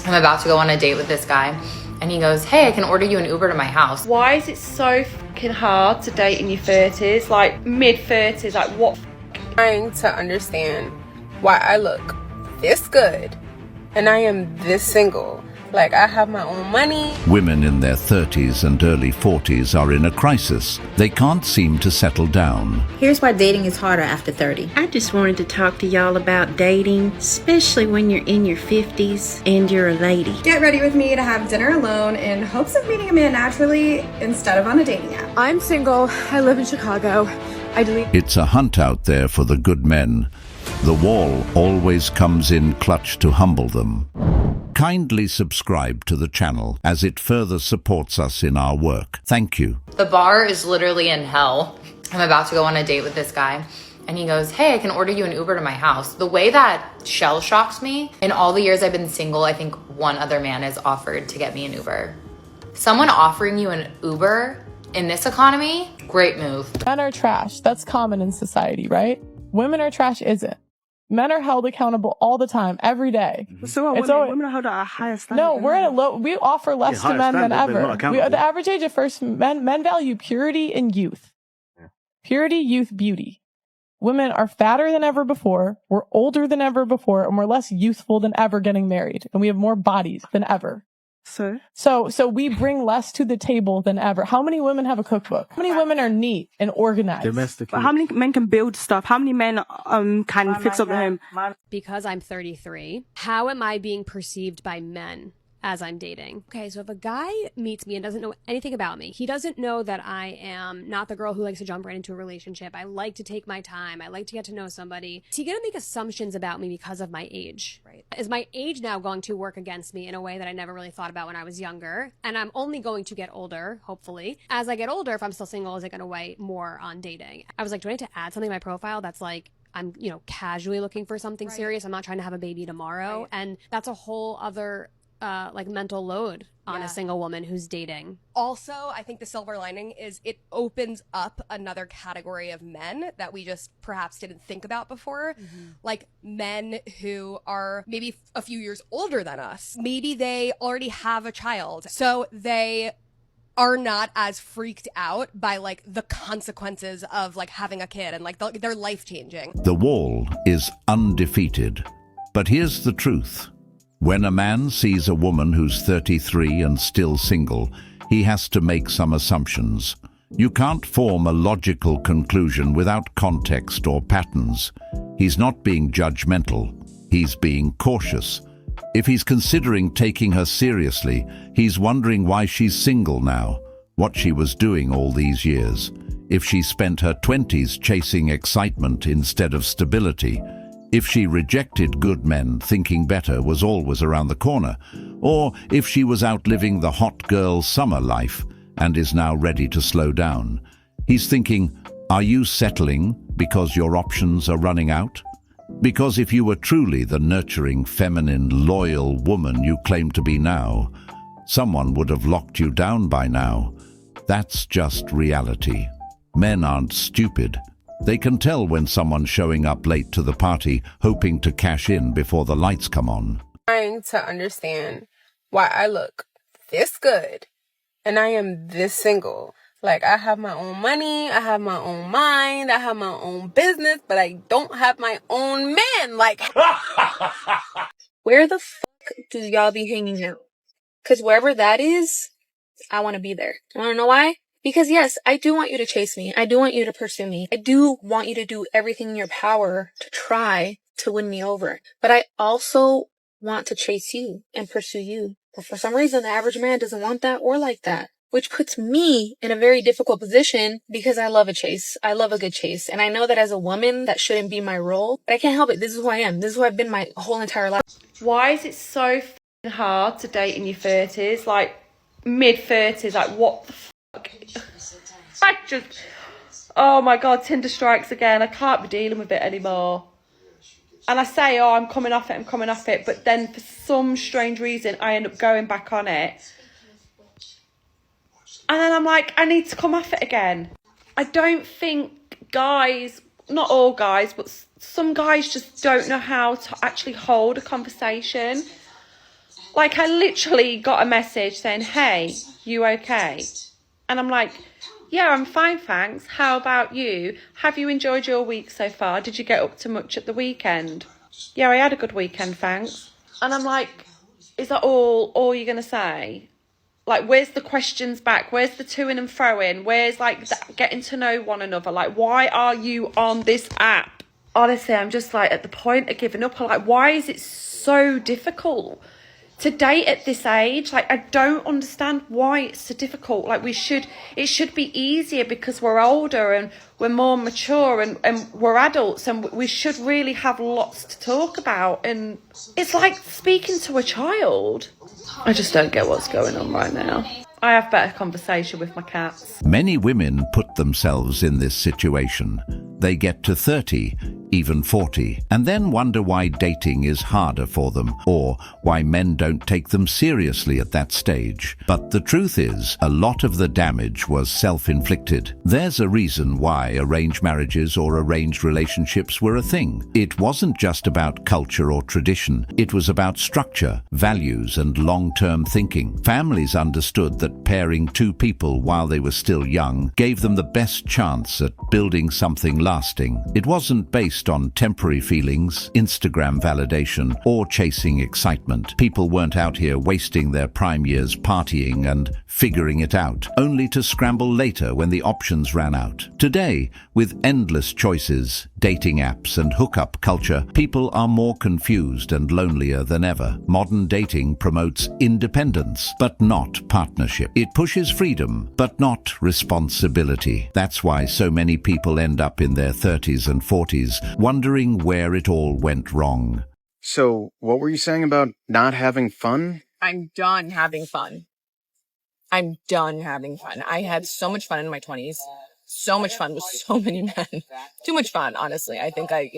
I'm about to go on a date with this guy, and he goes, hey, I can order you an Uber to my house. Why is it so fucking hard to date in your 30s? Like mid-30s, like what? Trying to understand why I look this good and I am this single. Like, I have my own money. Women in their 30s and early 40s are in a crisis. They can't seem to settle down. Here's why dating is harder after 30. I just wanted to talk to y'all about dating, especially when you're in your 50s and you're a lady. Get ready with me to have dinner alone in hopes of meeting a man naturally instead of on a dating app. I'm single. I live in Chicago. It's a hunt out there for the good men. The wall always comes in clutch to humble them. Kindly subscribe to the channel as it further supports us in our work. Thank you. The bar is literally in hell. I'm about to go on a date with this guy, and he goes, hey, I can order you an Uber to my house. The way that shell shocks me, in all the years I've been single, I think one other man has offered to get me an Uber. Someone offering you an Uber in this economy, great move. Men are trash. That's common in society, right? Women are trash isn't. Men are held accountable all the time, every day. So women are held at a higher standard. No, we're at we offer less to men than ever. The average age of first men value purity and youth. Yeah. Purity, youth, beauty. Women are fatter than ever before, we're older than ever before, and we're less youthful than ever getting married. And we have more bodies than ever. So we bring less to the table than ever. How many women have a cookbook? How many women are neat and organized? But how many men can build stuff? How many men can fix up the home? Because I'm 33, how am I being perceived by men as I'm dating? Okay, so if a guy meets me and doesn't know anything about me, he doesn't know that I am not the girl who likes to jump right into a relationship. I like to take my time. I like to get to know somebody. Is he gonna make assumptions about me because of my age? Right? Is my age now going to work against me in a way that I never really thought about when I was younger? And I'm only going to get older, hopefully. As I get older, if I'm still single, is it gonna weigh more on dating? I was like, do I need to add something to my profile that's like, I'm, casually looking for something serious. I'm not trying to have a baby tomorrow. Right. And that's a whole other mental load on a single woman who's dating. Also, I think the silver lining is it opens up another category of men that we just perhaps didn't think about before. Mm-hmm. Like men who are maybe a few years older than us. Maybe they already have a child. So they are not as freaked out by like the consequences of like having a kid and like they're life changing. The wall is undefeated. But here's the truth. When a man sees a woman who's 33 and still single, he has to make some assumptions. You can't form a logical conclusion without context or patterns. He's not being judgmental. He's being cautious. If he's considering taking her seriously, he's wondering why she's single now, what she was doing all these years, if she spent her 20s chasing excitement instead of stability, if she rejected good men thinking better was always around the corner, or if she was out living the hot girl summer life and is now ready to slow down. He's thinking, are you settling because your options are running out? Because if you were truly the nurturing, feminine, loyal woman you claim to be now, someone would have locked you down by now. That's just reality. Men aren't stupid. They can tell when someone's showing up late to the party, hoping to cash in before the lights come on. Trying to understand why I look this good and I am this single. Like, I have my own money, I have my own mind, I have my own business, but I don't have my own man. Like, where the fuck do y'all be hanging out? Because wherever that is, I want to be there. Want to know why? Because yes, I do want you to chase me. I do want you to pursue me. I do want you to do everything in your power to try to win me over. But I also want to chase you and pursue you. But for some reason, the average man doesn't want that or like that, which puts me in a very difficult position because I love a chase. I love a good chase. And I know that as a woman, that shouldn't be my role, but I can't help it. This is who I am. This is who I've been my whole entire life. Why is it so fucking hard to date in your 30s? Like mid-30s, like what the fuck? Oh my God, Tinder strikes again. I can't be dealing with it anymore. And I say, oh, I'm coming off it. But then for some strange reason, I end up going back on it. And then I'm like, I need to come off it again. I don't think guys, not all guys, but some guys just don't know how to actually hold a conversation. Like, I literally got a message saying, hey, you okay? And I'm like, yeah, I'm fine, thanks. How about you? Have you enjoyed your week so far? Did you get up to much at the weekend? Yeah, I had a good weekend, thanks. And I'm like, is that all you're going to say? Like, where's the questions back? Where's the to-ing and fro-in? Where's, like, getting to know one another? Like, why are you on this app? Honestly, I'm just, like, at the point of giving up. I'm like, why is it so difficult to date at this age? Like, I don't understand why it's so difficult. Like, it should be easier because we're older and we're more mature and we're adults and we should really have lots to talk about. And it's like speaking to a child. I just don't get what's going on right now. I have better conversation with my cats. Many women put themselves in this situation. They get to 30, even 40, and then wonder why dating is harder for them, or why men don't take them seriously at that stage. But the truth is, a lot of the damage was self-inflicted. There's a reason why arranged marriages or arranged relationships were a thing. It wasn't just about culture or tradition. It was about structure, values, and long-term thinking. Families understood that pairing two people while they were still young gave them the best chance at building something lasting. It wasn't based on temporary feelings, Instagram validation, or chasing excitement. People weren't out here wasting their prime years partying and figuring it out, only to scramble later when the options ran out. Today, with endless choices, dating apps, and hookup culture, people are more confused and lonelier than ever. Modern dating promotes independence, but not partnership. It pushes freedom, but not responsibility. That's why so many people end up in their 30s and 40s, wondering where it all went wrong. So, what were you saying about not having fun? I'm done having fun. I'm done having fun. I had so much fun in my 20s. So much fun with so many men. Too much fun, honestly. I think I,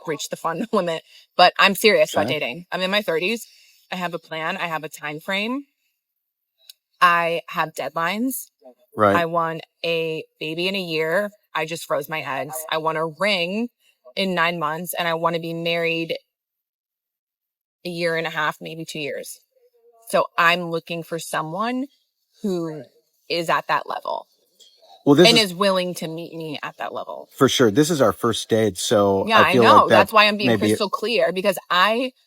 reached the fun limit. But I'm serious about dating. I'm in my 30s. I have a plan. I have a time frame. I have deadlines. Right. I want a baby in a year. I just froze my eggs. I want a ring in 9 months, and I want to be married a year and a half, maybe 2 years. So I'm looking for someone who is at that level. Well, is willing to meet me at that level. For sure. This is our first date, so yeah, I feel know. Like that's why I'm being crystal clear, because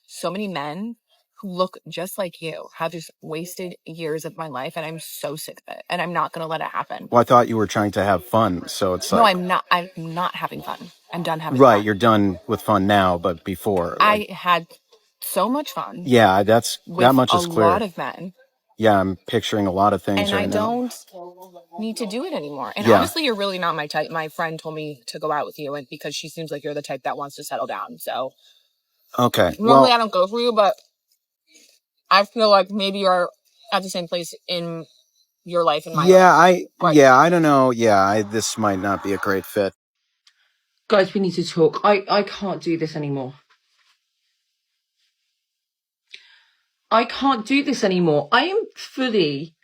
so many men who look just like you have just wasted years of my life, and I'm so sick of it, and I'm not going to let it happen. Well, I thought you were trying to have fun, so it's No, I'm not. I'm not having fun. I'm done having fun. Right, you're done with fun now, but before. I had so much fun. Yeah, that much is clear. With a lot of men. Yeah, I'm picturing a lot of things right now. And I don't need to do it anymore. And yeah. Honestly, you're really not my type. My friend told me to go out with you, and because she seems like you're the type that wants to settle down. So, okay. Normally I don't go for you, but I feel like maybe you're at the same place in your life and my life. I don't know. Yeah, this might not be a great fit. Guys, we need to talk. I can't do this anymore. I can't do this anymore. I am fully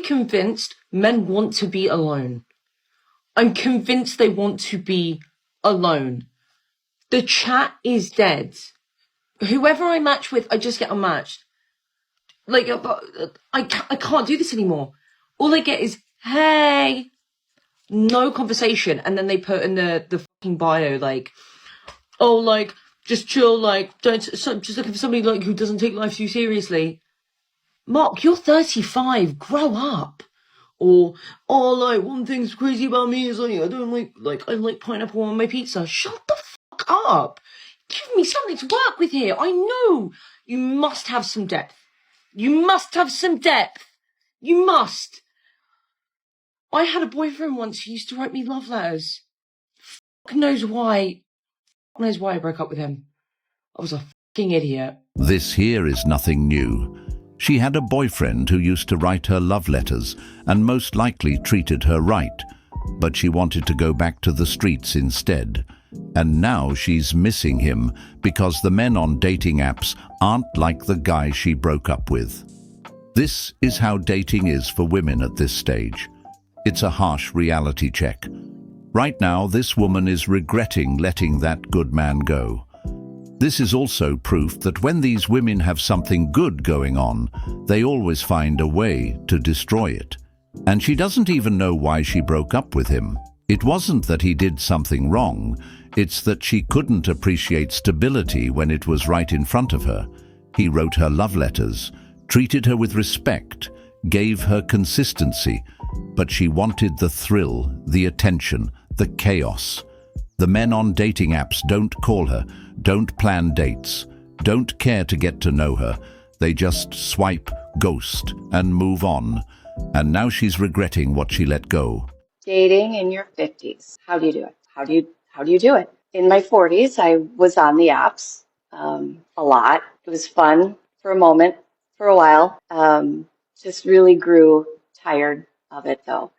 convinced men want to be alone. I'm convinced they want to be alone. The chat is dead. Whoever I match with, I just get unmatched. Like, I can't do this anymore. All I get is, hey, no conversation. And then they put in the fucking bio, like, oh, like, just chill, like, just looking for somebody, like, who doesn't take life too seriously. Mark, you're 35, grow up. Or, oh, like, one thing's crazy about me is, like, I like pineapple on my pizza. Shut the fuck up. Give me something to work with here. I know you must have some depth. You must have some depth. You must. I had a boyfriend once who used to write me love letters. Fuck knows why. Fuck knows why I broke up with him. I was a fucking idiot. This here is nothing new. She had a boyfriend who used to write her love letters and most likely treated her right, but she wanted to go back to the streets instead. And now she's missing him because the men on dating apps aren't like the guy she broke up with. This is how dating is for women at this stage. It's a harsh reality check. Right now, this woman is regretting letting that good man go. This is also proof that when these women have something good going on, they always find a way to destroy it. And she doesn't even know why she broke up with him. It wasn't that he did something wrong, it's that she couldn't appreciate stability when it was right in front of her. He wrote her love letters, treated her with respect, gave her consistency, but she wanted the thrill, the attention, the chaos. The men on dating apps don't call her, don't plan dates, don't care to get to know her. They just swipe, ghost, and move on. And now she's regretting what she let go. Dating in your 50s. How do you do it? How do you do it? In my 40s, I was on the apps a lot. It was fun for a moment, for a while. Just really grew tired of it though.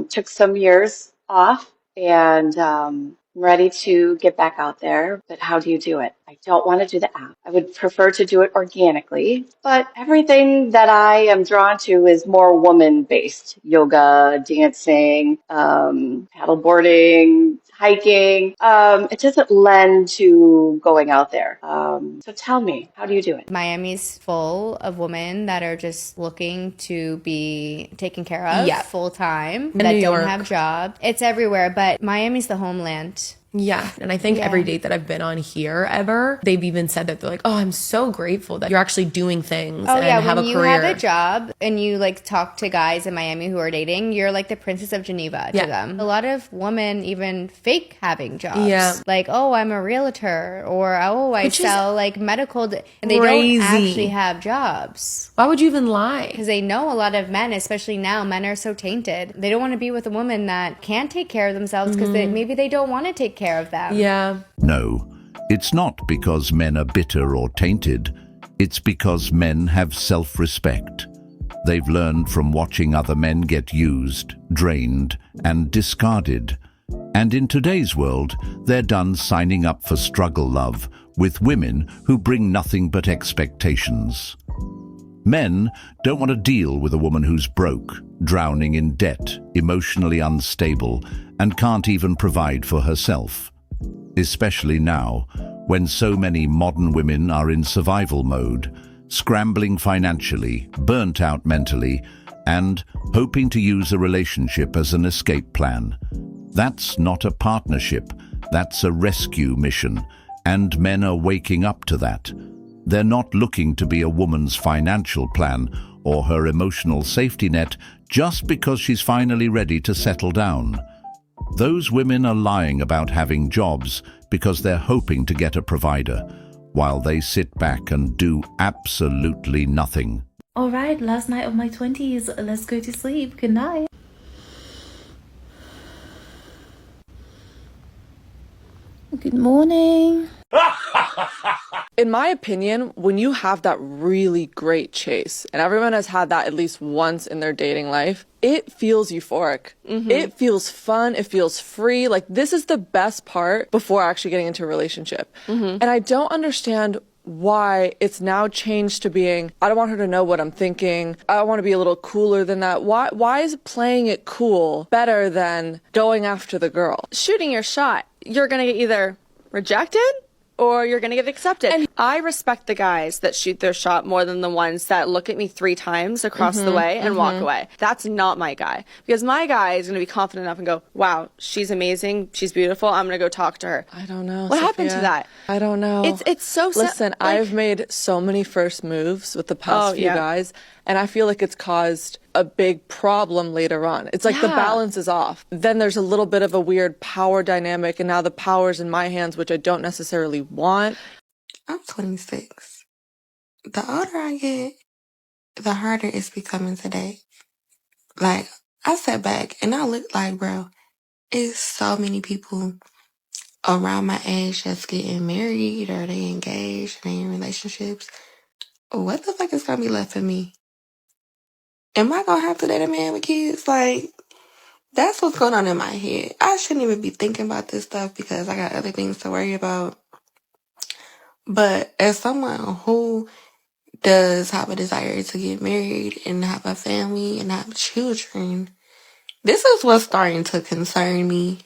Took some years off and I'm ready to get back out there. But how do you do it? I don't want to do the app. I would prefer to do it organically, but everything that I am drawn to is more woman-based. Yoga, dancing, paddleboarding, hiking. It doesn't lend to going out there. So tell me, how do you do it? Miami's full of women that are just looking to be taken care of full time, that New don't York. have jobs. It's everywhere, but Miami's the homeland. Yeah, and I think every date that I've been on here ever, they've even said that they're like, oh, I'm so grateful that you're actually doing things and have a career. When you have a job and you like talk to guys in Miami who are dating, you're like the Princess of Geneva to them. A lot of women even fake having jobs. Yeah. Like, oh, I'm a realtor, or oh, I sell like medical, and they don't actually have jobs. Why would you even lie? Because they know a lot of men, especially now, men are so tainted. They don't want to be with a woman that can't take care of themselves because maybe they don't want to take care of them. Yeah. No, it's not because men are bitter or tainted. It's because men have self-respect. They've learned from watching other men get used, drained, and discarded. And in today's world, they're done signing up for struggle love with women who bring nothing but expectations. Men don't want to deal with a woman who's broke, drowning in debt, emotionally unstable, and can't even provide for herself. Especially now, when so many modern women are in survival mode, scrambling financially, burnt out mentally, and hoping to use a relationship as an escape plan. That's not a partnership, that's a rescue mission, and men are waking up to that. They're not looking to be a woman's financial plan or her emotional safety net just because she's finally ready to settle down. Those women are lying about having jobs because they're hoping to get a provider, while they sit back and do absolutely nothing. All right, last night of my 20s. Let's go to sleep. Good night. Good morning. In my opinion, when you have that really great chase, and everyone has had that at least once in their dating life, it feels euphoric. It feels fun. It feels free. Like, this is the best part before actually getting into a relationship. And I don't understand why it's now changed to being, I don't want her to know what I'm thinking. I want to be a little cooler than that. Why is playing it cool better than going after the girl? Shooting your shot. You're going to get either rejected or you're going to get accepted. And I respect the guys that shoot their shot more than the ones that look at me 3 times across the way and walk away. That's not my guy. Because my guy is going to be confident enough and go, wow, she's amazing. She's beautiful. I'm going to go talk to her. I don't know. What happened to that? I don't know. It's so Listen, I've made so many first moves with the past few guys, and I feel like it's caused a big problem later on. It's like the balance is off. Then there's a little bit of a weird power dynamic, and now the power's in my hands, which I don't necessarily want. I'm 26. The older I get, the harder it's becoming today. Like, I sat back and I looked like, bro, it's so many people around my age that's getting married or they engaged, they in relationships. What the fuck is gonna be left for me? Am I gonna have to date a man with kids? Like, that's what's going on in my head. I shouldn't even be thinking about this stuff because I got other things to worry about. But as someone who does have a desire to get married and have a family and have children, this is what's starting to concern me.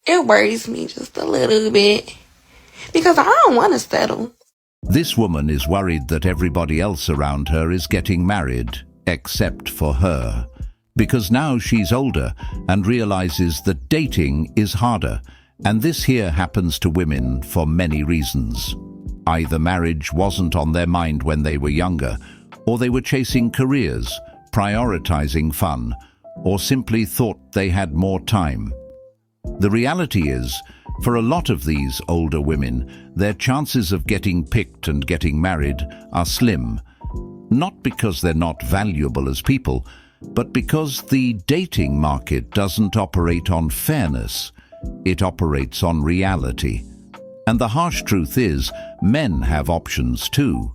It worries me just a little bit because I don't want to settle. This woman is worried that everybody else around her is getting married, except for her, because now she's older and realizes that dating is harder, and this here happens to women for many reasons. Either marriage wasn't on their mind when they were younger, or they were chasing careers, prioritizing fun, or simply thought they had more time. The reality is, for a lot of these older women, their chances of getting picked and getting married are slim, not because they're not valuable as people, but because the dating market doesn't operate on fairness, it operates on reality. And the harsh truth is, men have options too.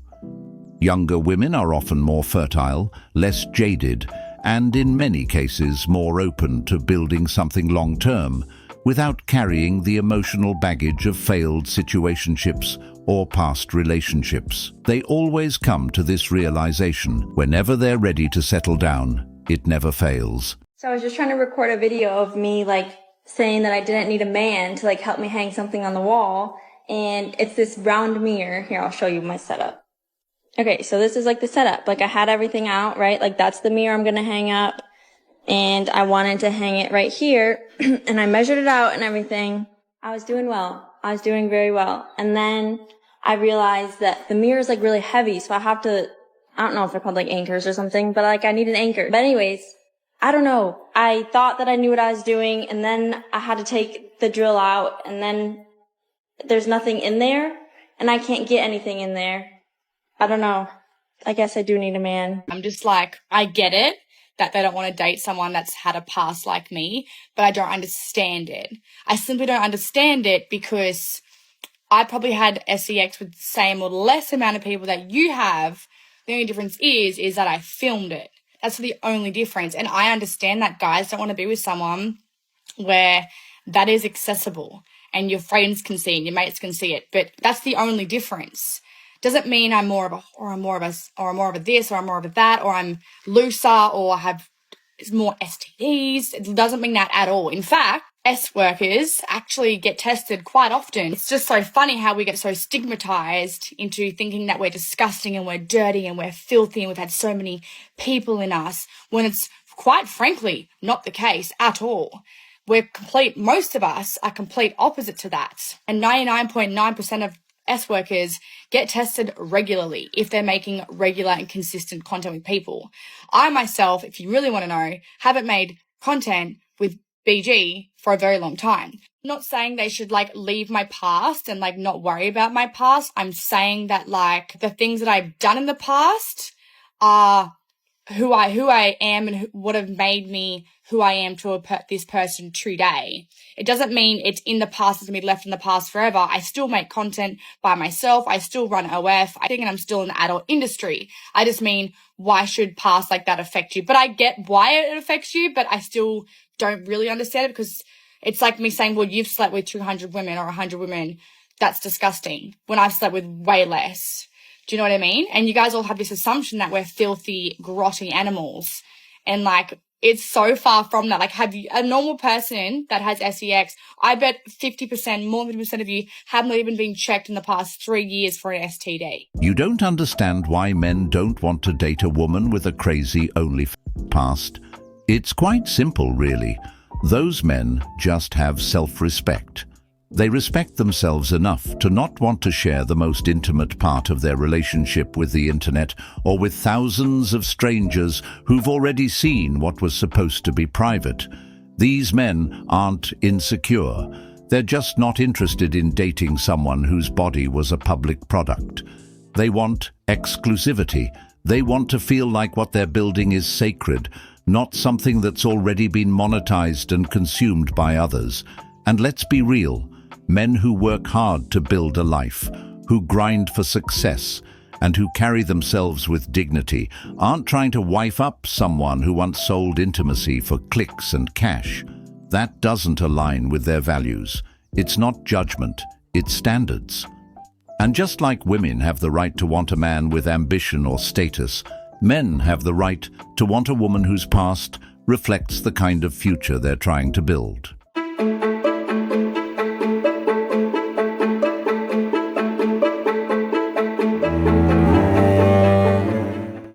Younger women are often more fertile, less jaded, and in many cases more open to building something long-term, without carrying the emotional baggage of failed situationships or past relationships. They always come to this realization whenever they're ready to settle down. It never fails. So I was just trying to record a video of me saying that I didn't need a man to help me hang something on the wall. And it's this round mirror. Here, I'll show you my setup. Okay, so this is the setup. I had everything out, right? That's the mirror I'm gonna hang up. And I wanted to hang it right here. And I measured it out and everything. I was doing well. I was doing very well. And then I realized that the mirror is really heavy. So I have to, I don't know if they're called anchors or something, but I need an anchor. But anyways, I don't know. I thought that I knew what I was doing. And then I had to take the drill out. And then there's nothing in there. And I can't get anything in there. I don't know. I guess I do need a man. I'm just I get it that they don't want to date someone that's had a past like me, but I don't understand it. I simply don't understand it because I probably had sex with the same or less amount of people that you have. The only difference is that I filmed it. That's the only difference. And I understand that guys don't want to be with someone where that is accessible and your friends can see it and your mates can see it. But that's the only difference. Doesn't mean I'm more of a this, or I'm more of a that, or I'm looser, or I have more STDs. It doesn't mean that at all. In fact, S workers actually get tested quite often. It's just so funny how we get so stigmatized into thinking that we're disgusting and we're dirty and we're filthy and we've had so many people in us, when it's quite frankly not the case at all. Most of us are complete opposite to that. And 99.9% of S workers get tested regularly if they're making regular and consistent content with people. I myself, if you really want to know, haven't made content with BG for a very long time. I'm not saying they should leave my past and not worry about my past. I'm saying that the things that I've done in the past are who I am and what have made me who I am to this person today. It doesn't mean it's in the past, it's going to be left in the past forever. I still make content by myself. I still run OF. I think I'm still in the adult industry. I just mean, why should past like that affect you? But I get why it affects you, but I still don't really understand it, because it's like me saying, well, you've slept with 200 women or 100 women. That's disgusting, when I've slept with way less. Do you know what I mean? And you guys all have this assumption that we're filthy, grotty animals. And it's so far from that. Have you, a normal person that has sex, I bet 50%, more than 50% of you haven't even been checked in the past 3 years for an STD. You don't understand why men don't want to date a woman with a crazy only past. It's quite simple, really. Those men just have self-respect. They respect themselves enough to not want to share the most intimate part of their relationship with the internet or with thousands of strangers who've already seen what was supposed to be private. These men aren't insecure. They're just not interested in dating someone whose body was a public product. They want exclusivity. They want to feel like what they're building is sacred, not something that's already been monetized and consumed by others. And let's be real. Men who work hard to build a life, who grind for success, and who carry themselves with dignity aren't trying to wife up someone who once sold intimacy for clicks and cash. That doesn't align with their values. It's not judgment, it's standards. And just like women have the right to want a man with ambition or status, men have the right to want a woman whose past reflects the kind of future they're trying to build. you.